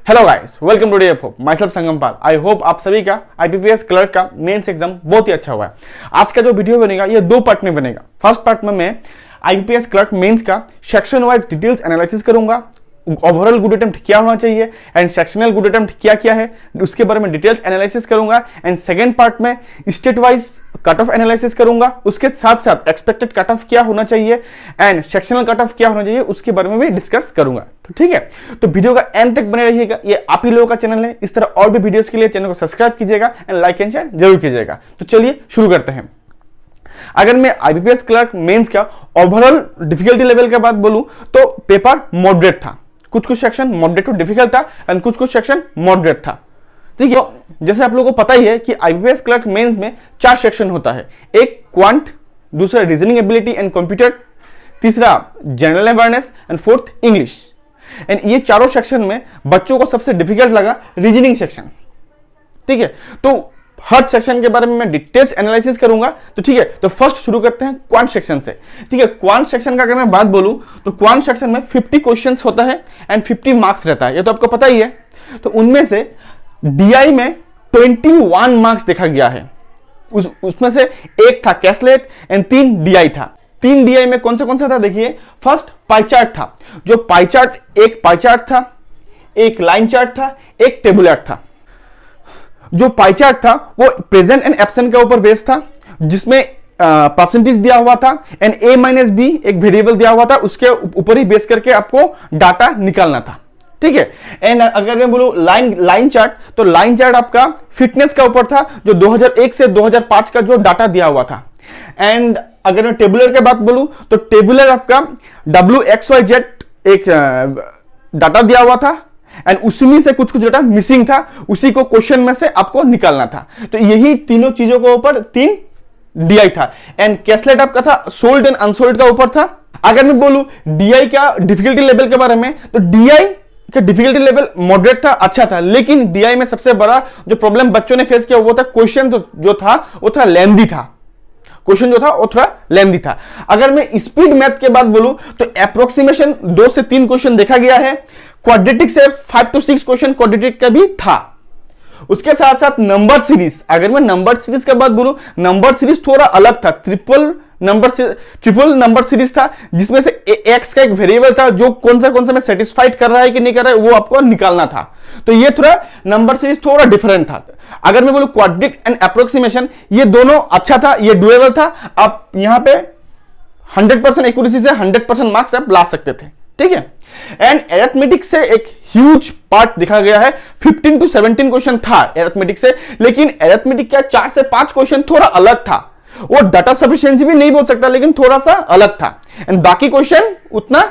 Hello guys, welcome to DF hope. Myself Sangam Pal. I hope आप सभी का IBPS clerk का मेंस एग्जाम बहुत ही अच्छा हुआ है। आज का जो वीडियो बनेगा ये दो पार्ट में बनेगा। फर्स्ट पार्ट में मैं आईपीपीएस क्लर्क मेंस का सेक्शन वाइज डिटेल्स एनालिसिस करूंगा, ओवरऑल गुड अटेम्प्ट क्या होना चाहिए एंड सेक्शनल गुड अटेम्प्ट क्या क्या है उसके बारे में डिटेल्स एनालिसिस करूंगा। एंड सेकंड पार्ट में state wise cut off analysis करूंगा, उसके साथ साथ एक्सपेक्टेड कट ऑफ क्या होना चाहिए एंड सेक्शनल कट ऑफ क्या होना चाहिए उसके बारे में भी डिस्कस करूंगा। तो ठीक है, तो वीडियो का एंड तक बने रहिएगा। ये आप ही लोगों का चैनल है, इस तरह और भी वीडियोस के लिए चैनल को सब्सक्राइब कीजिएगा एंड लाइक एंड शेयर जरूर कीजिएगा। तो चलिए शुरू करते हैं। अगर मैं आईपीपीएस क्लर्क मेंस का ओवरऑल डिफिकल्टी लेवल की बात बोलूं तो पेपर मॉडरेट था, कुछ सेक्शन मॉडरेट टू डिफिकल्ट था एंड कुछ सेक्शन मॉडरेट था। ठीक है, जैसे आप लोगों को पता ही है कि आईपीपीएस क्लर्क मेंस में 4 सेक्शन होता है। एक क्वांट, दूसरा रीजनिंग एबिलिटी एंड कंप्यूटर, तीसरा general awareness and fourth English. And ये चारों सेक्शन में बच्चों को सबसे डिफिकल्ट लगा रीजनिंग सेक्शन। ठीक है, तो हर सेक्शन के बारे में मैं डिटेल्स एनालिसिस करूंगा। तो ठीक है, तो फर्स्ट शुरू करते हैं क्वांट सेक्शन से। ठीक है, क्वांट सेक्शन का अगर मैं बात बोलूं तो क्वांट सेक्शन में 50 क्वेश्चंस होता है एंड 50 मार्क्स रहता है, ये तो आपको पता ही है। तो उनमें से डीआई में 21 मार्क्स देखा गया है। उसमें से एक था कैसलेट एंड 3 डीआई था। 3 डीआई में कौन सा था देखिए। फर्स्ट पाई चार्ट था, जो पाई चार्ट, एक पाई चार्ट था, एक लाइन चार्ट था, एक टेबुलर था। जो पाई चार्ट था वो प्रेजेंट एंड एब्सेंट के ऊपर बेस्ड था, जिसमें परसेंटेज दिया हुआ था एंड ए माइनस बी एक वेरिएबल दिया हुआ था, उसके ऊपर ही बेस करके आपको डाटा निकालना था। ठीक है, एंड अगर मैं बोलूं लाइन चार्ट, तो लाइन चार्ट आपका फिटनेस का ऊपर था, जो 2001 से 2005 का जो डाटा दिया हुआ था। एंड अगर मैं टेबुलर की बात बोलूं तो टेबुलर आपका WXYZ एक डाटा दिया हुआ था एंड उसमें से कुछ डाटा मिसिंग था, उसी को क्वेश्चन में से आपको निकालना था। तो यही तीनों चीजों के ऊपर 3 डीआई था। एंड कैसलेट आपका था सोल्ड एंड अनसोल्ड का ऊपर था। अगर मैं बोलूं डीआई का डिफिकल्टी लेवल के बारे में, तो डीआई का डिफिकल्टी लेवल मॉडरेट था, अच्छा था। लेकिन डीआई में सबसे बड़ा जो प्रॉब्लम बच्चों ने फेस किया वो था क्वेश्चन जो था वो थोड़ा लेंदी था। क्वेश्चन जो था वो थोड़ा लेंदी था। अगर मैं स्पीड मैथ के बात बोलूं तो अप्रोक्सीमेशन 2 से 3 क्वेश्चन देखा गया है। क्वाड्रेटिक से 5 से 6 क्वेश्चन क्वाड्रेटिक का भी था। उसके साथ साथ नंबर सीरीज, अगर मैं नंबर सीरीज की बात बोलूं, नंबर सीरीज थोड़ा अलग था। ट्रिपल नंबर सीरीज था, जिसमें से एक्स का एक वेरिएबल था, जो कौन सा में सेटिस्फाइड कर रहा है कि नहीं कर रहा है वो आपको निकालना था। तो ये थोड़ा नंबर सीरीज थोड़ा डिफरेंट था। अगर मैं बोलूं क्वाड्रेटिक एंड अप्रोक्सीमेशन, ये दोनों अच्छा था, ये डुएबल था। आप यहां पे 100% एक्यूरेसी से 100% मार्क्स आप ला सकते थे। ठीक है, एंड अरिथमेटिक से एक ह्यूज पार्ट दिखा गया है। 15 से 17 क्वेश्चन था अरिथमेटिक से, लेकिन अरिथमेटिक का 4 से 5 क्वेश्चन थोड़ा अलग था। वो डाटा सफिशिएंसी भी नहीं बोल सकता, लेकिन थोड़ा सा अलग था। एंड बाकी क्वेश्चन उतना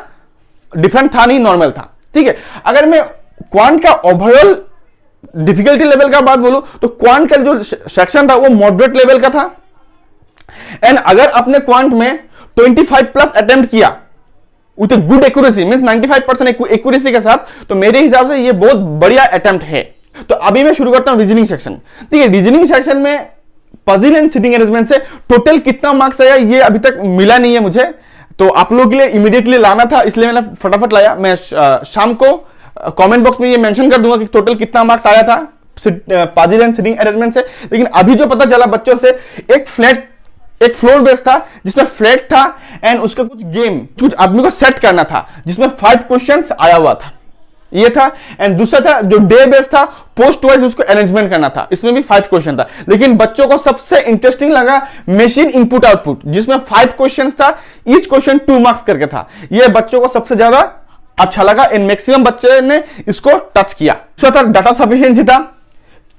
डिफरेंट था नहीं, नॉर्मल था। ठीक है, अगर मैं क्वांट का ओवरऑल डिफिकल्टी लेवल का बात बोलूं तो क्वांट का जो सेक्शन था वो मॉडरेट लेवल का था। एंड अगर आपने क्वांट में 25+ अटेम्प्ट किया with good accuracy, means 95% accuracy के साथ, तो मेरे हिसाब से ये बहुत बढ़िया अटेम्प्ट है। तो अभी मैं शुरू करता हूं रीजनिंग सेक्शन। ठीक है, रीजनिंग सेक्शन में पजल एंड सिटिंग अरेंजमेंट से टोटल कितना मार्क्स आया ये अभी तक मिला नहीं है मुझे, तो आप लोगों के लिए इमीडिएटली लाना था, इसलिए मैंने फटाफट लाया। मैं शाम को कमेंट बॉक्स में ये मेंशन कर दूंगा कि टोटल कितना मार्क्स आया था पजल एंड सिटिंग अरेंजमेंट से। लेकिन अभी जो पता चला बच्चों से, एक फ्लोर बेस था जिसमें फ्लैट था एंड उसका कुछ आदमी को सेट करना था, जिसमें 5 क्वेश्चंस आया हुआ था, ये था। एंड दूसरा था जो डे बेस था, पोस्ट वाइज उसको अरेंजमेंट करना था, इसमें भी 5 क्वेश्चन था। लेकिन बच्चों को सबसे इंटरेस्टिंग लगा मशीन इनपुट आउटपुट, जिसमें 5 क्वेश्चन था, ईच क्वेश्चन 2 मार्क्स करके था। ये बच्चों को सबसे ज्यादा अच्छा लगा एंड मैक्सिमम बच्चे ने इसको टच किया। दूसरा था डाटा सफिशिएंसी था,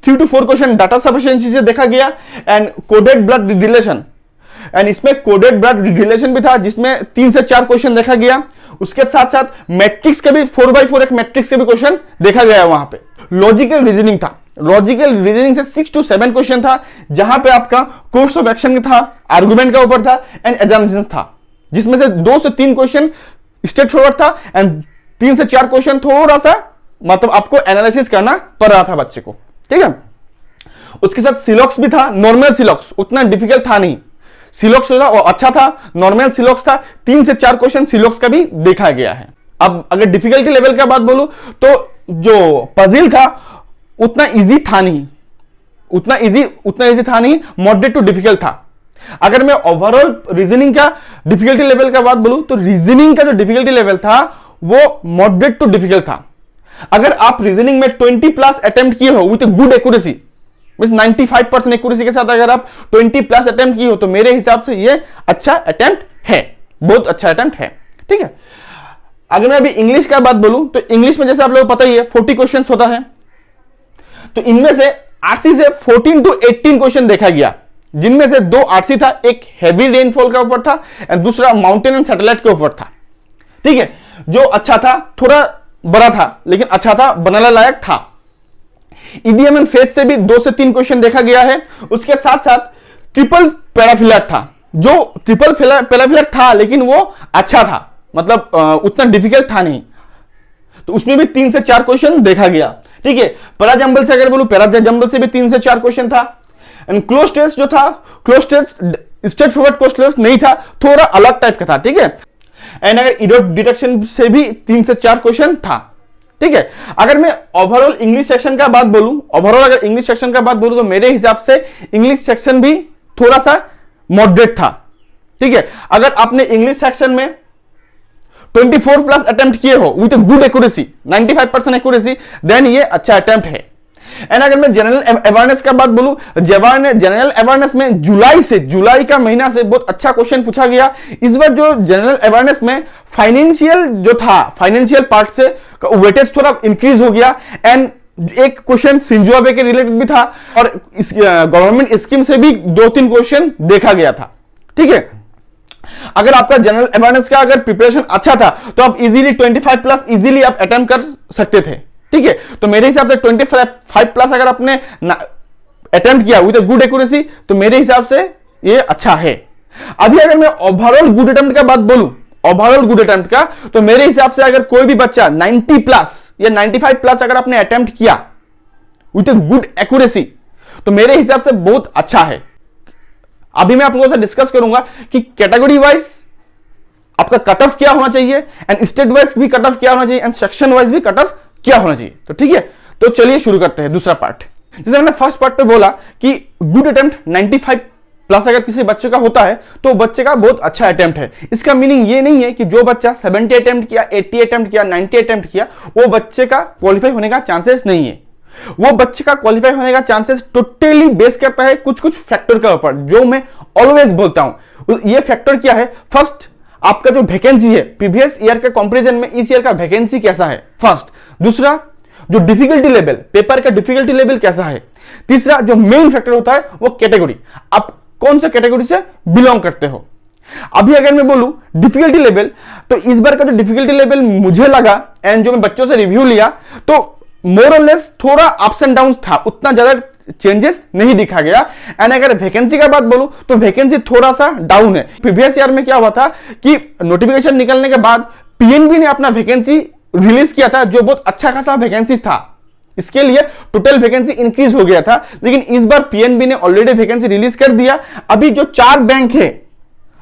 3 to 4 क्वेश्चन डाटा सफिशिएंसी से देखा गया। And coded blood relation, and इसमें कोडेड ब्लड रिलेशन भी था, जिसमें 3 से 4 क्वेश्चन देखा गया। उसके साथ साथ मैट्रिक्स के भी 4x4 एक मैट्रिक्स के भी क्वेश्चन देखा गया वहां पे। लॉजिकल रीजनिंग था, लॉजिकल रीजनिंग से 6 to 7 क्वेश्चन था, जहां पे आपका कोर्स ऑफ एक्शन था, आर्गुमेंट का ऊपर था एंड एग्जाम्पल्स था, जिसमें से 2 से 3 क्वेश्चन स्ट्रेट फॉरवर्ड था एंड 3 से 4 क्वेश्चन थोड़ा सा मतलब आपको एनालिसिस करना पड़ रहा था बच्चे को। ठीक है, उसके साथ सिलॉक्स भी था, नॉर्मल सिलॉक्स उतना डिफिकल्ट था नहीं। सिलॉक्स था वो अच्छा था, नॉर्मल सिलॉक्स था, 3 से 4 क्वेश्चन सिलॉक्स का भी देखा गया है। अब अगर डिफिकल्टी लेवल की बात बोलूं तो जो पजिल था उतना इजी था नहीं, उतना इजी था नहीं, मॉडरेट टू डिफिकल्ट था। अगर मैं ओवरऑल रीजनिंग का डिफिकल्टी लेवल का बात बोलूं तो रीजनिंग का जो डिफिकल्टी लेवल था वो मॉडरेट टू डिफिकल्ट था। अगर आप रीजनिंग में 20 प्लस अटेम्प्ट किए हो with good accuracy, means 95% accuracy के साथ अगर आप 20 प्लस अटेम्प्ट किए हो तो मेरे हिसाब से ये अच्छा अटेम्प्ट है, बहुत अच्छा अटेम्प्ट है। ठीक है, अगर मैं अभी इंग्लिश का बात बोलूं तो इंग्लिश में जैसे आप लोगों को पता ही है 40 क्वेश्चन होता है, तो इनमें से आरसी से 14 to 18 क्वेश्चन देखा गया, जिनमें से 2 आरसी था, एक हैवी रेनफॉल का ऊपर था और दूसरा माउंटेन एंड सैटेलाइट के ऊपर था। ठीक है, जो अच्छा था, थोड़ा बड़ा था लेकिन अच्छा था, बनाने लायक था। ईडीएम एंड फेथ से भी 2 से 3 क्वेश्चन देखा गया है। उसके साथ साथ ट्रिपल पैराफिलेट था, जो ट्रिपल पैराफिलेट था लेकिन वो अच्छा था, मतलब उतना डिफिकल्ट था नहीं, तो उसमें भी 3 से 4 क्वेश्चन देखा गया। ठीक है, पैरा जंबल से अगर बोलूं, पैरा जंबल से भी 3 से 4 क्वेश्चन था। एंड क्लोज टेस्ट जो था, cloze test straightforward cloze test नहीं था, थोड़ा अलग टाइप का था। ठीक है, एंड अगर इडोट डिटेक्शन से भी 3 से 4 क्वेश्चन था। ठीक है, अगर मैं ओवरऑल इंग्लिश सेक्शन का बात बोलूं, ओवरऑल अगर इंग्लिश सेक्शन का बात बोलूं तो मेरे हिसाब से इंग्लिश सेक्शन भी थोड़ा सा मॉडरेट था। ठीक है, अगर आपने इंग्लिश सेक्शन में 24 प्लस अटेम्प्ट किए हो with good accuracy, 95% accuracy, then ये अच्छा अटेम्प्ट है। एंड अगर मैं जनरल अवेयरनेस का बात बोलूं, जनरल अवेयरनेस में जुलाई का महीना से बहुत अच्छा क्वेश्चन पूछा गया। इस बार जो जनरल अवेयरनेस में फाइनेंशियल जो था, फाइनेंशियल पार्ट से वेटेज थोड़ा इंक्रीज हो गया। एंड एक क्वेश्चन सिंजुआबे के रिलेटेड भी था और गवर्नमेंट स्कीम से भी 2-3 क्वेश्चन देखा गया था। ठीक है, अगर आपका जनरल अवेयरनेस का अगर प्रिपरेशन अच्छा था तो आप इजीली 25 प्लस इजीली आप अटेम्प्ट कर सकते थे। ठीक है, तो मेरे हिसाब से 25 प्लस अगर आपने अटेम्प्ट किया विद गुड एक्यूरेसी तो मेरे हिसाब से ये अच्छा है। अभी अगर मैं ओवरऑल गुड अटेम्प्ट का बात बोलूं, ओवरऑल गुड अटेम्प्ट का, तो मेरे हिसाब से अगर कोई भी बच्चा 90 प्लस या 95 प्लस अगर आपने अटेम्प्ट किया विद गुड एक्यूरेसी तो मेरे हिसाब से बहुत अच्छा है। अभी मैं आप लोगों से डिस्कस करूंगा कि कैटेगरी वाइज आपका कट ऑफ क्या होना चाहिए एंड स्टेट वाइज भी कट ऑफ क्या होना चाहिए एंड सेक्शन वाइज भी कट ऑफ क्या होना चाहिए। तो ठीक है, तो चलिए शुरू करते हैं दूसरा पार्ट। जैसे मैंने फर्स्ट पार्ट पे बोला कि गुड अटेम्प्ट 95 प्लस अगर किसी बच्चे का होता है तो बच्चे का बहुत अच्छा अटेम्प्ट है। इसका मीनिंग ये नहीं है कि जो बच्चा 70 अटेम्प्ट किया, 80 अटेम्प्ट किया, 90 अटेम्प्ट किया, वो बच्चे का क्वालिफाई होने का चांसेस नहीं है। वो बच्चे का क्वालिफाई होने का चांसेस टोटली बेस करता है कुछ कुछ फैक्टर के ऊपर, जो मैं ऑलवेज बोलता हूं। ये फैक्टर क्या है? फर्स्ट, आपका जो वैकेंसी है प्रीवियस ईयर के कंपैरिजन में इस ईयर का वैकेंसी कैसा है, फर्स्ट। दूसरा, जो डिफिकल्टी लेवल, पेपर का डिफिकल्टी लेवल कैसा है। तीसरा, जो मेन फैक्टर होता है वो कैटेगरी, आप कौन सा कैटेगरी से बिलोंग करते हो। अभी अगर मैं बोलूं डिफिकल्टी लेवल, तो इस बार का जो डिफिकल्टी लेवल मुझे लगा एंड जो मैं बच्चों से रिव्यू लिया तो मोर और लेस थोड़ा अप्स एंड डाउन था, उतना ज्यादा चेंजेस नहीं दिखा गया। एंड अगर वैकेंसी का बात बोलूं तो वैकेंसी थोड़ा सा डाउन है। प्रीवियस ईयर में क्या हुआ था कि नोटिफिकेशन निकलने के बाद पीएनबी ने अपना वैकेंसी रिलीज किया था, जो बहुत अच्छा खासा वैकेंसी था, इसके लिए टोटल वैकेंसी इंक्रीज हो गया था। लेकिन इस बार पीएनबी ने ऑलरेडी वैकेंसी रिलीज कर दिया। अभी जो 4 बैंक है,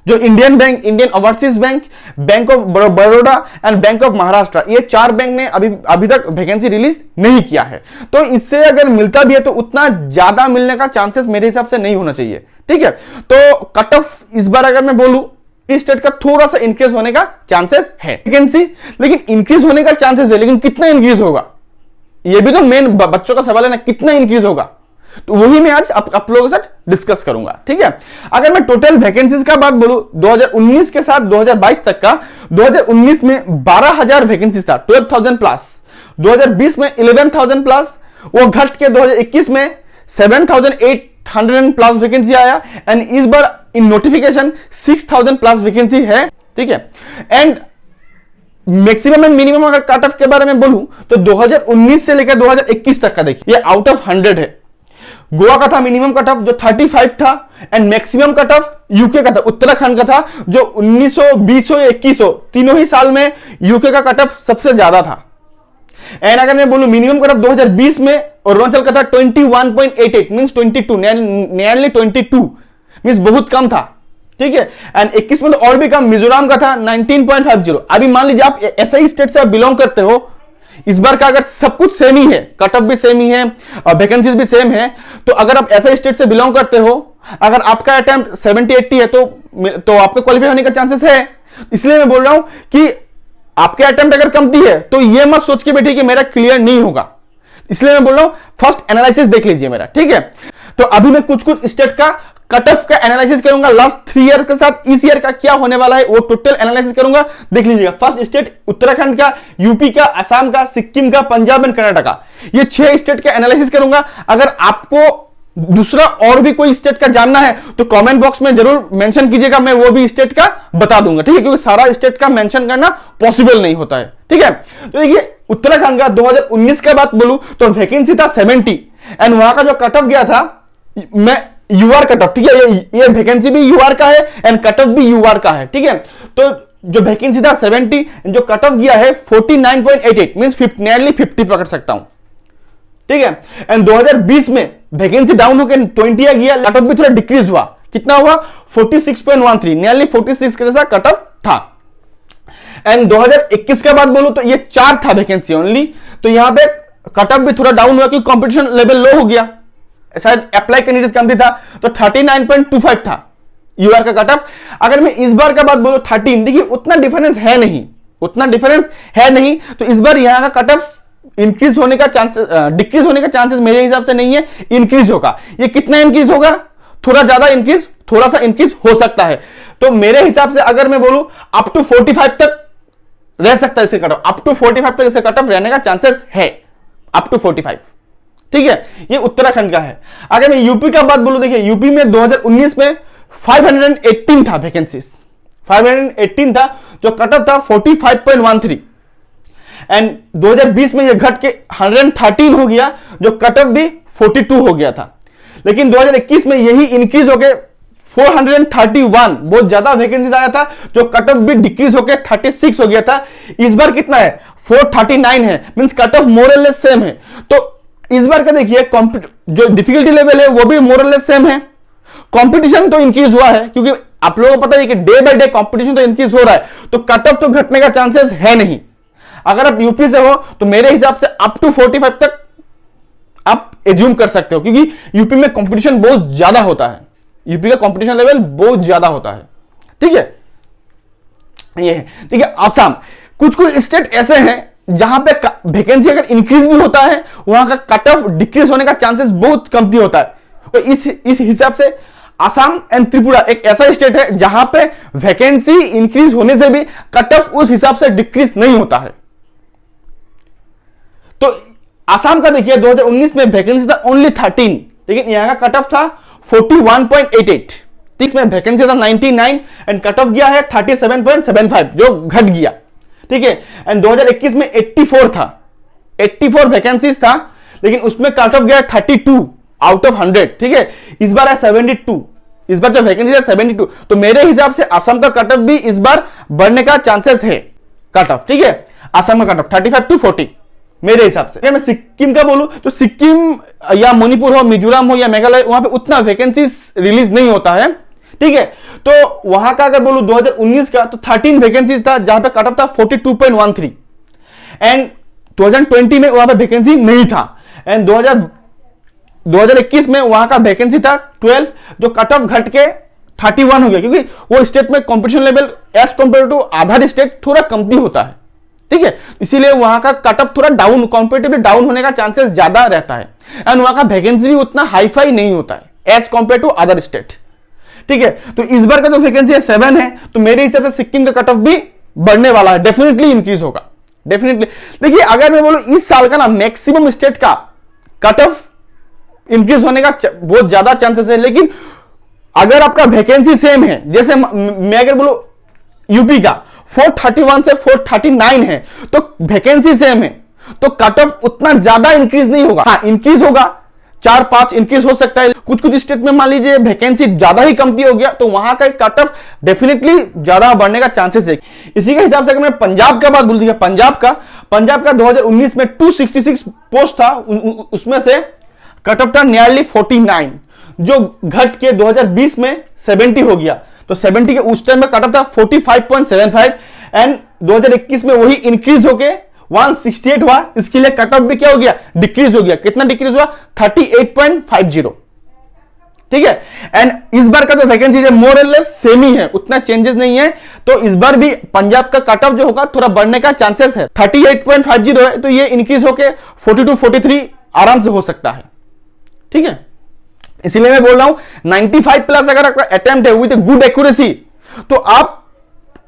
जो Indian bank, Indian overseas bank, bank of Baroda and bank of Maharashtra, ये 4 बैंक ने अभी तक वैकेंसी रिलीज नहीं किया है। तो इससे अगर मिलता भी है तो उतना ज्यादा मिलने का चांसेस मेरे हिसाब से नहीं होना चाहिए। ठीक है, तो कट ऑफ इस बार अगर मैं बोलूं इस स्टेट का थोड़ा सा इंक्रीज होने का चांसेस है वैकेंसी, लेकिन इंक्रीज होने का चांसेस है, लेकिन कितना इंक्रीज होगा ये भी तो मेन बच्चों का सवाल है ना, कितना इंक्रीज होगा, तो वही मैं आज आप लोगों के साथ डिस्कस करूंगा। ठीक है, अगर मैं टोटल वैकेंसीज का बात बोलूं 2019 के साथ 2022 तक का, 2019 में 12,000 वैकेंसीज था, 12,000 प्लस। 2020 में 11,000 प्लस, वो घट के 2021 में 7,800 प्लस वैकेंसी आया। एंड इस बार इन नोटिफिकेशन 6,000 प्लस वैकेंसी है। ठीक है, एंड मैक्सिमम एंड मिनिमम अगर कट ऑफ के बारे में बोलूं तो 2019 से लेकर 2021 तक का देखिए, ये आउट ऑफ 100 है। गोवा का था मिनिमम कट ऑफ जो 35 था, and maximum cut off UK का था, उत्तराखंड का था, जो 1900, 2000 या 2100 तीनों ही साल में यूके का कट ऑफ सबसे ज्यादा था। एंड अगर मैं बोलूं मिनिमम कट ऑफ 2020 में अरुणाचल का था 21.88 मींस 22, नियरली 22 मींस बहुत कम था। ठीक है, एंड 21 में तो और भी कम, मिजोरम का था 19.50। अभी मान लीजिए आप ऐसा ही स्टेट से बिलोंग करते हो, इस बार का अगर सब कुछ सेम ही है, कट ऑफ भी सेम ही है और वैकेंसीज भी सेम है, तो अगर आप ऐसा स्टेट से बिलोंग करते हो, अगर आपका अटेम्प्ट 70-80 है तो आपके क्वालिफाई होने का चांसेस है। इसलिए मैं बोल रहा हूं कि आपके अटेम्प्ट अगर कमती है तो ये मत सोच के बैठिए कि मेरा क्लियर नहीं होगा। इसलिए मैं बोल रहा हूं फर्स्ट एनालिसिस देख लीजिए मेरा, ठीक है। तो अभी मैं कुछ कुछ स्टेट का कट ऑफ का एनालिसिस करूंगा, लास्ट 3 ईयर के साथ इस ईयर का क्या होने वाला है वो टोटल एनालिसिस करूंगा, देख लीजिएगा। फर्स्ट स्टेट उत्तराखंड का, यूपी का, असम का, सिक्किम का, पंजाब एंड कर्नाटका, ये 6 स्टेट का एनालिसिस करूंगा। अगर आपको दूसरा और भी कोई स्टेट का जानना है तो कमेंट बॉक्स में जरूर मेंशन कीजिएगा, मैं वो भी स्टेट का बता दूंगा, ठीक है, क्योंकि सारा स्टेट का मेंशन करना पॉसिबल नहीं होता है, ठीक है। तो देखिए उत्तराखंड का 2019 का बात बोलूं तो वैकेंसी था 70 एंड वहां का जो कट ऑफ गया था, मैं यूआर कट ऑफ, ठीक है, ये वैकेंसी भी यूआर का है एंड कट ऑफ भी यूआर का है, ठीक है। तो जो वैकेंसी था 70, जो कट ऑफ गया है 49.88 मींस नियरली 50 पकड़ सकता हूं, ठीक है। एंड 2020 में वैकेंसी डाउन होकर 20 गया, कट ऑफ भी थोड़ा डिक्रीज हुआ, कितना हुआ 46.13, नियरली 46 के जैसा कट ऑफ था। एंड 2021 का बात बोलूं तो ये 4 था वैकेंसी ओनली, तो यहां पे कट ऑफ भी थोड़ा डाउन हुआ क्योंकि कंपटीशन लेवल लो हो गया, शायद अप्लाई कैंडिडेट कम भी था, तो 39.25 था यूआर का कट ऑफ। अगर मैं इस बार का बात बोलूं 13, देखिए उतना डिफरेंस है नहीं, उतना डिफरेंस है नहीं, तो इस बार यहां का कट ऑफ इंक्रीज होने का चांसेस, डिक्रीज होने का चांसेस मेरे हिसाब से नहीं है, इंक्रीज होगा। ये कितना इंक्रीज होगा, थोड़ा ज्यादा इंक्रीज, थोड़ा सा इंक्रीज हो सकता है। तो मेरे हिसाब से अगर मैं बोलूं अप टू 45 तक रह सकता है इसे कट ऑफ, अप टू 45 तक इसे कट ऑफ रहने का चांसेस है, अप टू 45, ठीक है। ये उत्तराखंड का है। अगर मैं यूपी का बात बोलूं, देखिए यूपी में 2019 में 518 था वैकेंसीज, 518 था, जो कट ऑफ था 45.13 एंड 2020 में ये घट के 113 हो गया, जो कट ऑफ भी 42 हो गया था। लेकिन 2021 में यही इंक्रीज होके 431, बहुत ज्यादा वैकेंसीज आया था, जो कट ऑफ भी डिक्रीज होके 36 हो गया था। इस बार कितना है 439 है, मींस कट ऑफ मोरलेस सेम है। तो इस बार का देखिए जो डिफिकल्टी लेवल है वो भी मोरलेस सेम है, कंपटीशन तो इंक्रीज हुआ है, क्योंकि आप लोगों को पता है कि डे बाय डे कंपटीशन तो इंक्रीज हो रहा है, तो कट ऑफ तो घटने का चांसेस है नहीं। अगर आप यूपी से हो तो मेरे हिसाब से अप टू 45 तक आप एज्यूम कर सकते हो, क्योंकि यूपी में कंपटीशन बहुत ज्यादा होता है, यूपी का कंपटीशन लेवल बहुत ज्यादा होता है, ठीक है। ये है, ठीक है। आसाम, कुछ कुछ स्टेट ऐसे हैं जहां पे वैकेंसी अगर इंक्रीज भी होता है, वहां का कट ऑफ डिक्रीज होने का चांसेस बहुत कमती होता है। और इस हिसाब से आसाम एंड त्रिपुरा एक ऐसा स्टेट है जहां पे वैकेंसी इंक्रीज होने से भी कट ऑफ उस हिसाब से डिक्रीज नहीं होता है। तो आसाम का देखिए 2019 में वैकेंसी था ओनली 13, लेकिन यहां का कट ऑफ था 41.88, इसमें वैकेंसी था 99 एंड कट ऑफ गया है 37.75, जो घट गया, ठीक है। एंड 2021 में 84 था, 84 वैकेंसीज था, लेकिन उसमें कट ऑफ गया 32 आउट ऑफ 100, ठीक है। इस बार है 72, इस बार जो वैकेंसी है 72, तो मेरे हिसाब से असम का कट ऑफ भी इस बार बढ़ने का चांसेस है, कट ऑफ, ठीक है। असम का कट ऑफ 35 to 40 मेरे हिसाब से। मैं सिक्किम का बोलूं तो सिक्किम या मणिपुर हो, मिजोरम हो या मेघालय, वहां पे उतना वैकेंसी रिलीज नहीं होता है, ठीक है। तो वहां का अगर बोलूं 2019 का तो 13 वैकेंसीज था, जहां पे कट ऑफ था 42.13 एंड 2020 में वहां पे वैकेंसी नहीं था एंड 2021 में वहां का वैकेंसी था 12, जो कट ऑफ घट के 31 हो गया, क्योंकि वो स्टेट में competition level as compare to other state थोड़ा कमती होता है, ठीक है। इसीलिए वहां का कट ऑफ थोड़ा डाउन, कंपेरेटिवली डाउन होने का चांसेस ज्यादा रहता है एंड वहां का वैकेंसी भी उतना हाई फाई नहीं होता है as compare to other state, ठीक है। तो इस बार का जो वैकेंसी है 7 है, तो मेरे हिसाब से सिक्किम का कट ऑफ भी बढ़ने वाला है, डेफिनेटली इंक्रीज होगा, डेफिनेटली। देखिए अगर मैं बोलूं इस साल का ना मैक्सिमम स्टेट का कट ऑफ इंक्रीज होने का बहुत ज्यादा चांसेस है, लेकिन अगर आपका वैकेंसी सेम है, जैसे मैं अगर बोलूं यूपी का 431 से 439 है, तो वैकेंसी सेम है, तो कट ऑफ उतना ज्यादा इंक्रीज नहीं होगा। हाँ इंक्रीज होगा, 4-5 इंक्रीज हो सकता है। कुछ कुछ स्टेट में मान लीजिए वैकेंसी ज्यादा ही कमती हो गया, तो वहां का कट ऑफ डेफिनेटली ज्यादा बढ़ने का चांसेस है। इसी के हिसाब से अगर मैं पंजाब का बात बोल दिया, पंजाब का 2019 में 266 पोस्ट था, उसमें से कट ऑफ था नियरली 49, जो घट के 2020 में 70 हो गया। तो 70 के उस टाइम में कट ऑफ था 45.75 एंड 2021 में वही इंक्रीज होके 168 हुआ, इसके लिए कट ऑफ भी क्या हो गया, डिक्रीज हो गया। कितना डिक्रीज हुआ, 38.50। ठीक है। एंड इस बार का जो वैकेंसी है मोर और लेस सेम ही है, उतना चेंजेस नहीं है। तो इस बार भी पंजाब का कट ऑफ जो होगा थोड़ा बढ़ने का चांसेस है। 38.50 है, तो ये इंक्रीज होके 42 43 आराम से हो सकता है। ठीक है, इसीलिए मैं बोल रहा हूं 95 प्लस अगर आपका अटेम्प्ट है विद गुड एक्यूरेसी, तो आप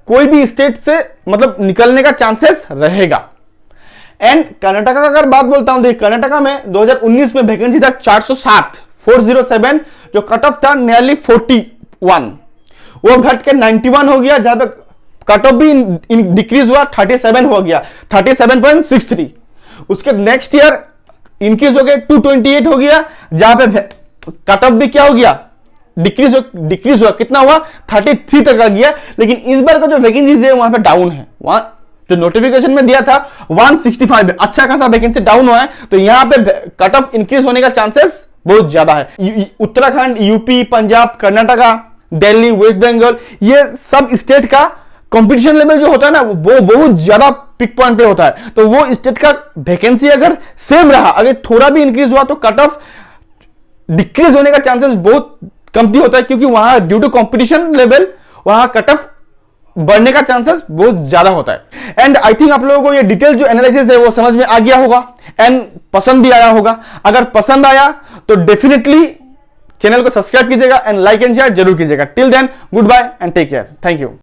कोई भी स्टेट से मतलब निकलने का चांसेस रहेगा। एंड कर्नाटका का अगर बात बोलता हूं, देखिए कर्नाटका में 2019 में वैकेंसी था 407 जो कट ऑफ था नियरली 41, वो घट के 91 हो गया, जहां पे कट ऑफ भी डिक्रीज हुआ, 37 हो गया, 37.63। उसके नेक्स्ट ईयर इंक्रीज हो गया 228 हो गया, जहां पे कट ऑफ भी क्या हो गया, डिक्रीज हुआ, कितना हुआ 33 तक आ गया। लेकिन इस बार का जो वैकेंसीज है वहां पे डाउन है, वहां जो नोटिफिकेशन में दिया था 165 है, अच्छा खासा वैकेंसी डाउन हुआ है। तो यहां पे कट ऑफ इंक्रीज होने का चांसेस बहुत ज्यादा है। उत्तराखंड, यूपी, पंजाब, कर्नाटका, दिल्ली, वेस्ट बंगाल, ये सब स्टेट का कंपटीशन लेवल जो होता है ना वो बहुत ज्यादा पिक पॉइंट पे होता है। तो वो स्टेट का वैकेंसी अगर सेम रहा, अगर थोड़ा भी इंक्रीज हुआ तो कट ऑफ डिक्रीज होने का चांसेस बहुत कमती होता है, क्योंकि वहां ड्यू टू कंपटीशन लेवल वहां कट ऑफ बढ़ने का चांसेस बहुत ज्यादा होता है। एंड आई थिंक आप लोगों को ये डिटेल जो एनालिसिस है वो समझ में आ गया होगा एंड पसंद भी आया होगा। अगर पसंद आया तो डेफिनेटली चैनल को सब्सक्राइब कीजिएगा एंड लाइक एंड शेयर जरूर कीजिएगा। Till then goodbye and take care, thank you.